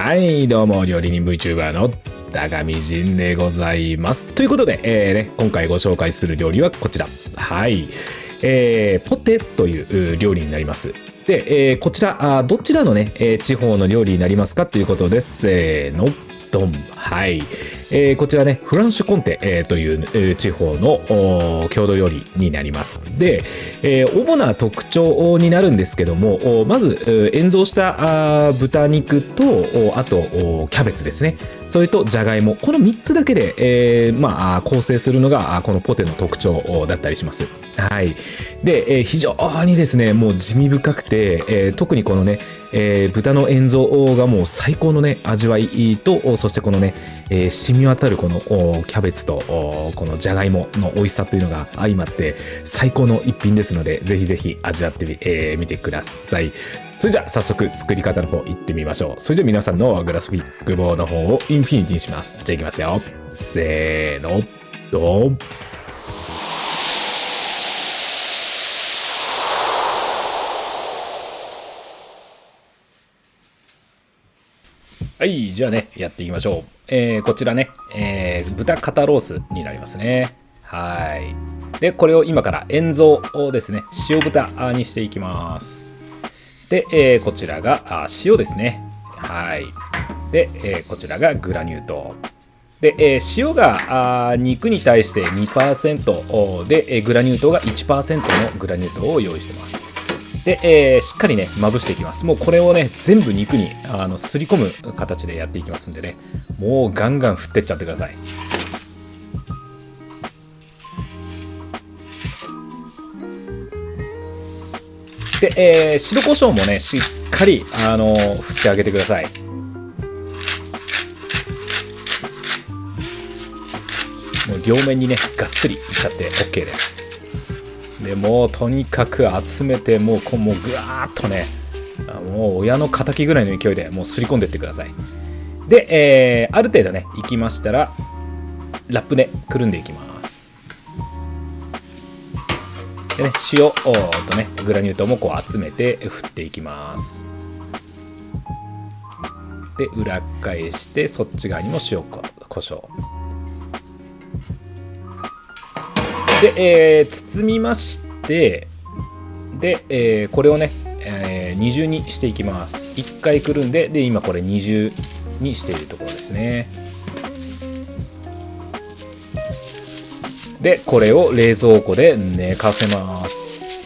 はい、どうも、料理人 VTuber の高見仁でございます。ということで、今回ご紹介する料理はこちら。はい。ポテという料理になります。で、こちら、どちらのね、地方の料理になりますかということです。せーの、ドン。はい。こちらね、フランシュコンテ、という、地方の郷土料理になります。で、主な特徴になるんですけども、まず、塩蔵した豚肉と、あと、キャベツですね。それと、じゃがいも。この3つだけで、構成するのが、このポテの特徴だったりします。はい。で、非常にですね、もう地味深くて、特にこのね、豚の塩蔵がもう最高のね、味わいと、そしてこのね、染み渡るこのキャベツとこのじゃがいもの美味しさというのが相まって最高の一品ですので、ぜひぜひ味わってみてください。それじゃあ早速作り方の方行ってみましょう。それじゃあ皆さんのグラスフィックボーの方をインフィニティにします。じゃあいきますよ。せーの、ドン。はい、じゃあね、やっていきましょう。こちらね、豚肩ロースになりますね。はい。で、これを今から塩蔵をですね、塩豚にしていきます。で、こちらが塩ですね。はい。で、こちらがグラニュー糖。で、塩が肉に対して 2% で、グラニュー糖が 1% のグラニュー糖を用意してます。で、しっかりねまぶしていきます。もうこれをね全部肉にすり込む形でやっていきますんでね、もうガンガン振ってっちゃってください。で、白胡椒もねしっかり振ってあげてください。もう両面にねがっつりいっちゃって OK です。でもうとにかく集めてもうぐわーっとね、もう親の敵ぐらいの勢いでもうすり込んでってください。で、ある程度ねいきましたらラップでくるんでいきます。でね、塩とねグラニュー糖もこう集めて振っていきます。で裏返してそっち側にも塩コショウで、包みまして、で、これをね、二重にしていきます。1回くるんで、今これ二重にしているところですね。で、これを冷蔵庫で寝かせます。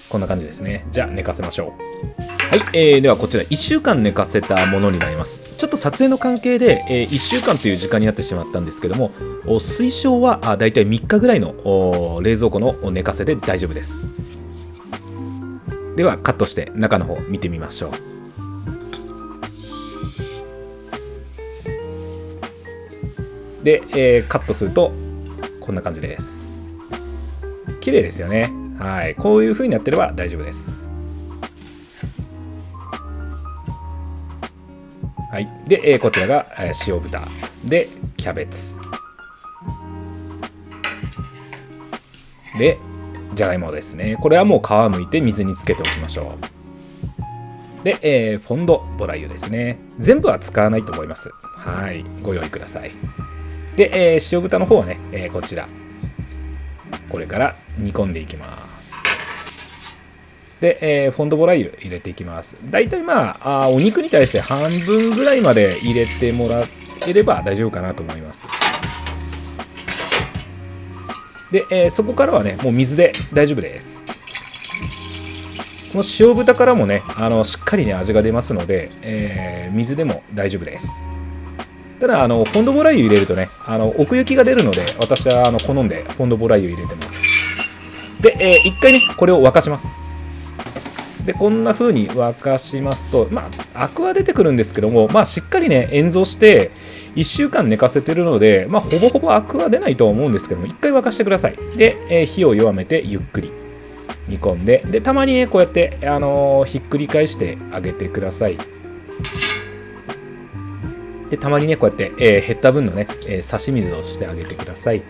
こんな感じですね。じゃあ寝かせましょう。はい、ではこちら1週間寝かせたものになります。ちょっと撮影の関係で、1週間という時間になってしまったんですけども、推奨はだいたい3日ぐらいの冷蔵庫の寝かせで大丈夫です。ではカットして中の方見てみましょう。で、カットするとこんな感じです。綺麗ですよね。はい、こういう風になってれば大丈夫です。はい、で、こちらが塩豚でキャベツでじゃがいもですね。これはもう皮むいて水につけておきましょう。で、フォンドボラ油ですね。全部は使わないと思います。はい、ご用意ください。で、塩豚の方はね、こちらこれから煮込んでいきます。で、フォンドボラ油入れていきます。だいたいお肉に対して半分ぐらいまで入れてもらえれば大丈夫かなと思います。で、そこからはねもう水で大丈夫です。この塩豚からもねしっかりね味が出ますので、水でも大丈夫です。ただフォンドボラ油入れるとね奥行きが出るので、私は好んでフォンドボラ油入れてます。で、一回ねこれを沸かします。でこんな風に沸かしますと、アクは出てくるんですけども、しっかりね塩蔵して1週間寝かせてるので、ほぼほぼアクは出ないとは思うんですけども、1回沸かしてください。で、火を弱めてゆっくり煮込んで、たまにねこうやってひっくり返してあげてください。でたまにねこうやって、減った分のね、差し水をしてあげてください。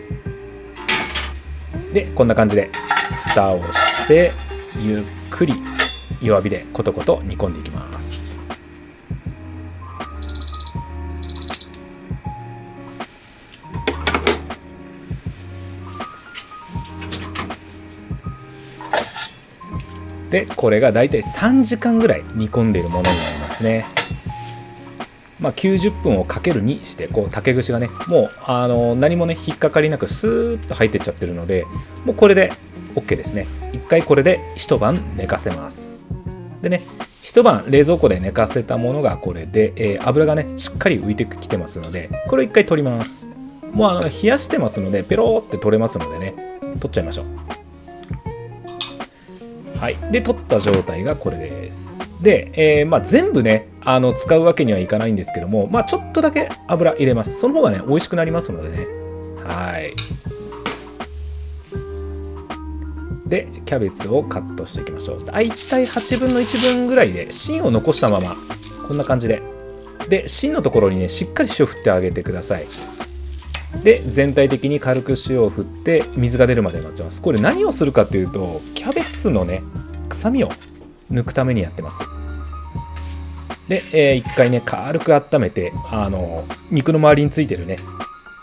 でこんな感じで蓋をしてゆっくり弱火でコトコト煮込んでいきます。でこれがだいたい3時間ぐらい煮込んでいるものになりますね。90分をかける2してこう竹串がねもう何もね引っかかりなくスーッと入ってっちゃってるので、もうこれで OK ですね。一回これで一晩寝かせます。でね、一晩冷蔵庫で寝かせたものがこれで、油がねしっかり浮いてきてますので、これを一回取ります。もう冷やしてますのでペローって取れますのでね、取っちゃいましょう。はい、で取った状態がこれです。で、全部ね使うわけにはいかないんですけども、ちょっとだけ油入れます。その方がね美味しくなりますのでね。はい。でキャベツをカットしていきましょう。だいたい8分の1分ぐらいで芯を残したままこんな感じで、芯のところにねしっかり塩振ってあげてください。で全体的に軽く塩を振って水が出るまで待ちます。これ何をするかっていうと、キャベツのね臭みを抜くためにやってます。で、一回ね軽く温めて肉の周りについてるね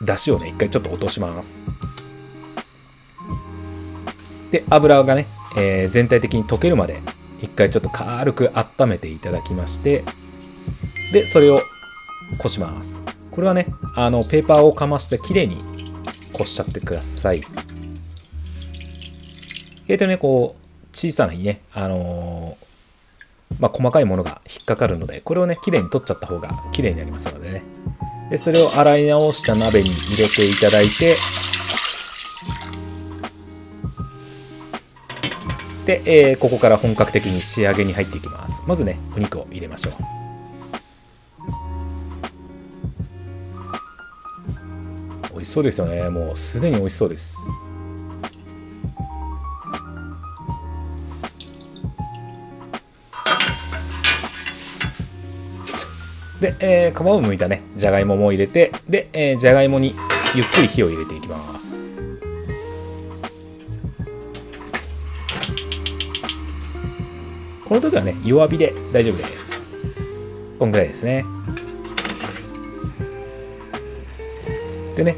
出汁をね一回ちょっと落とします。で油がね、全体的に溶けるまで一回ちょっと軽く温めていただきまして、でそれをこします。これはねペーパーをかましてきれいにこしちゃってください。ねこう小さなね細かいものが引っかかるので、これをねきれいに取っちゃった方がきれいになりますのでね。でそれを洗い直した鍋に入れていただいて、で、ここから本格的に仕上げに入っていきます。まずねお肉を入れましょう。美味しそうですよね。もうすでに美味しそうです。で、皮を剥いたねじゃがいもも入れて、で、じゃがいもにゆっくり火を入れていきます。この時はね弱火で大丈夫です。こんぐらいですね。でね、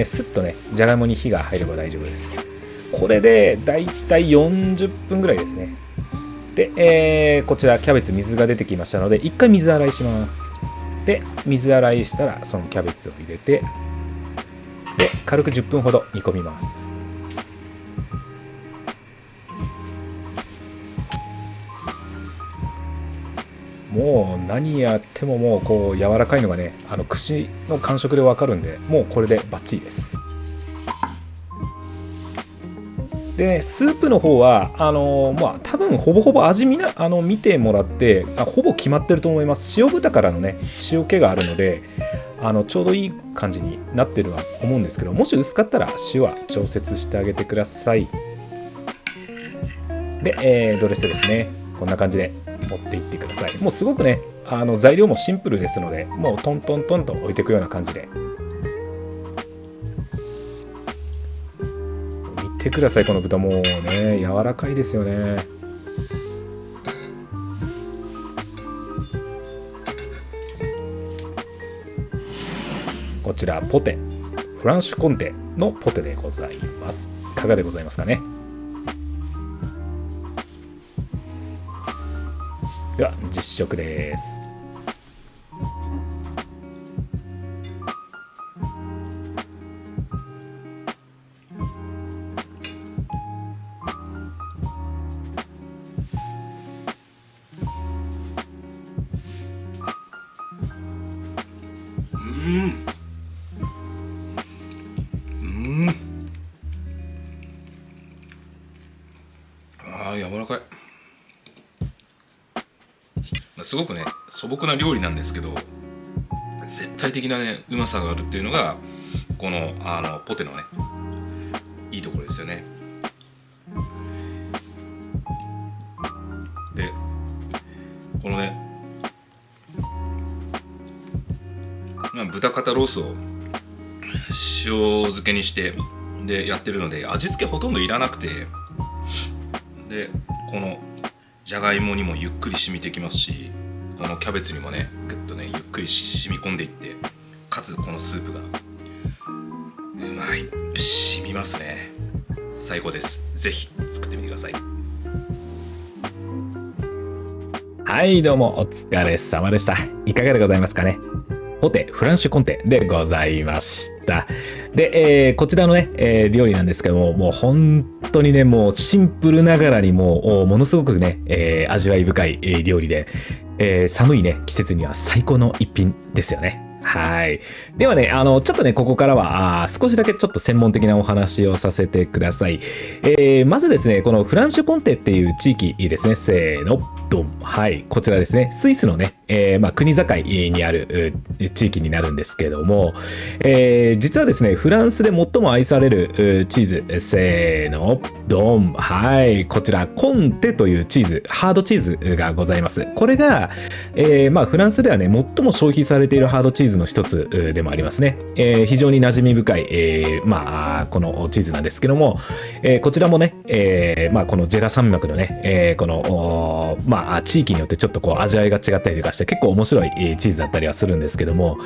スッとねじゃがいもに火が入れば大丈夫です。これでだいたい40分ぐらいですね。で、こちらキャベツ水が出てきましたので一回水洗いします。で水洗いしたらそのキャベツを入れて、で軽く10分ほど煮込みます。もう何やってももうこう柔らかいのがね串の感触でわかるんで、もうこれでバッチリです。でね、スープの方は多分ほぼほぼ味見てもらってほぼ決まってると思います。塩豚からのね塩気があるのでちょうどいい感じになってるとは思うんですけど、もし薄かったら塩は調節してあげてください。で、ドレスですねこんな感じで持っていってください。もうすごくね材料もシンプルですので、もうトントントンと置いていくような感じで見てください。この豚もうね柔らかいですよね。こちらポテフランシュコンテのポテでございます。いかがでございますかね。では実食です。柔らかい。すごくね素朴な料理なんですけど、絶対的なねうまさがあるっていうのがこのポテのねいいところですよね。でこのね、豚肩ロースを塩漬けにしてでやってるので味付けほとんどいらなくて、でこのじゃがいもにもゆっくり染みてきますし、このキャベツにもねぐっとねゆっくり染み込んでいって、かつこのスープがうまい、染みますね。最高です。ぜひ作ってみてください。はい、どうもお疲れ様でした。いかがでございますかね。ポテフランシュコンテでございました。で、こちらのね、料理なんですけども、もう本当にね、もうシンプルながらにものすごくね、味わい深い、料理で、寒いね、季節には最高の一品ですよね。はい。ではね、ちょっとね、ここからは、少しだけちょっと専門的なお話をさせてください。まずですね、このフランシュコンテっていう地域ですね、せーの、ドン。はい、こちらですね、スイスのね、国境にある地域になるんですけども、実はですね、フランスで最も愛されるチーズ、せーの、ドン。はい、こちら、コンテというチーズ、ハードチーズがございます。これが、フランスではね、最も消費されているハードチーズの一つでもありますね。非常に馴染み深い、このチーズなんですけども、こちらもね、このジェラ山脈のね、地域によってちょっとこう味わいが違ったりとかして結構面白いチーズだったりはするんですけども、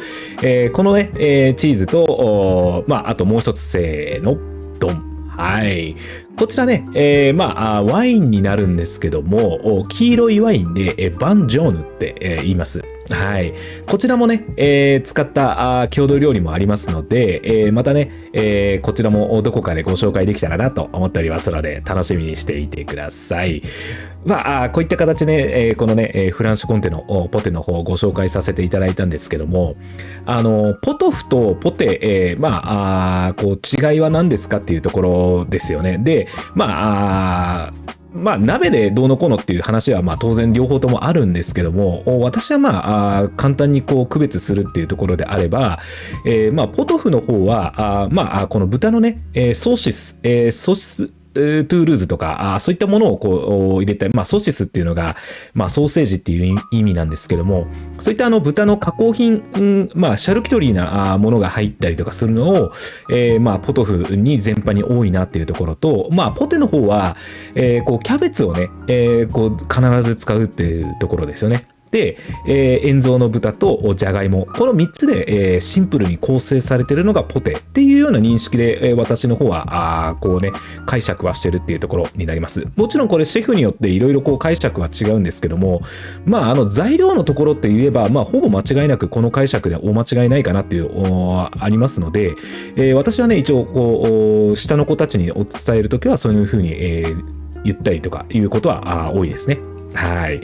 このね、チーズと、あともう一つせーの、ドン。はい。こちらね、ワインになるんですけども、黄色いワインで、バンジョーヌって、言います。はい。こちらもね、使った郷土料理もありますので、またね、こちらもどこかでご紹介できたらなと思っておりますので、楽しみにしていてください。こういった形で、このね、フランシュコンテのポテの方をご紹介させていただいたんですけども、ポトフとポテ、こう違いは何ですかっていうところですよね。で、鍋でどうのこうのっていう話は当然両方ともあるんですけども、私は簡単にこう区別するっていうところであれば、ポトフの方はこの豚のね、ソーシストゥールーズとかそういったものをこう入れて、ソーシスっていうのが、ソーセージっていう意味なんですけども、そういった豚の加工品、シャルキュトリーなものが入ったりとかするのを、ポトフに全般に多いなっていうところと、ポテの方は、こうキャベツをね、こう必ず使うっていうところですよね。で、塩蔵の豚とじゃがいも、この3つで、シンプルに構成されているのがポテっていうような認識で、私の方はこうね解釈はしてるっていうところになります。もちろんこれシェフによっていろいろこう解釈は違うんですけども、材料のところって言えば、ほぼ間違いなくこの解釈で大間違いないかなっていうありますので、私はね一応こう下の子たちにお伝えるときはそういうふうに、言ったりとかいうことは多いですね。はい。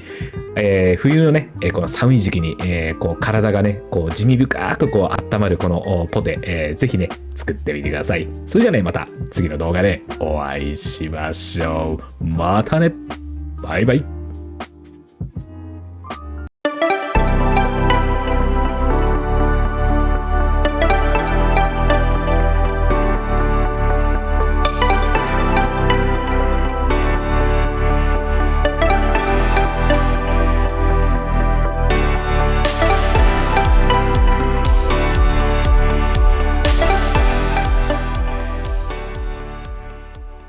冬のね、この寒い時期に、こう体がね、こう地味深くこう温まるこのポテ、ぜひね、作ってみてください。それじゃあね、また次の動画でお会いしましょう。またね。バイバイ。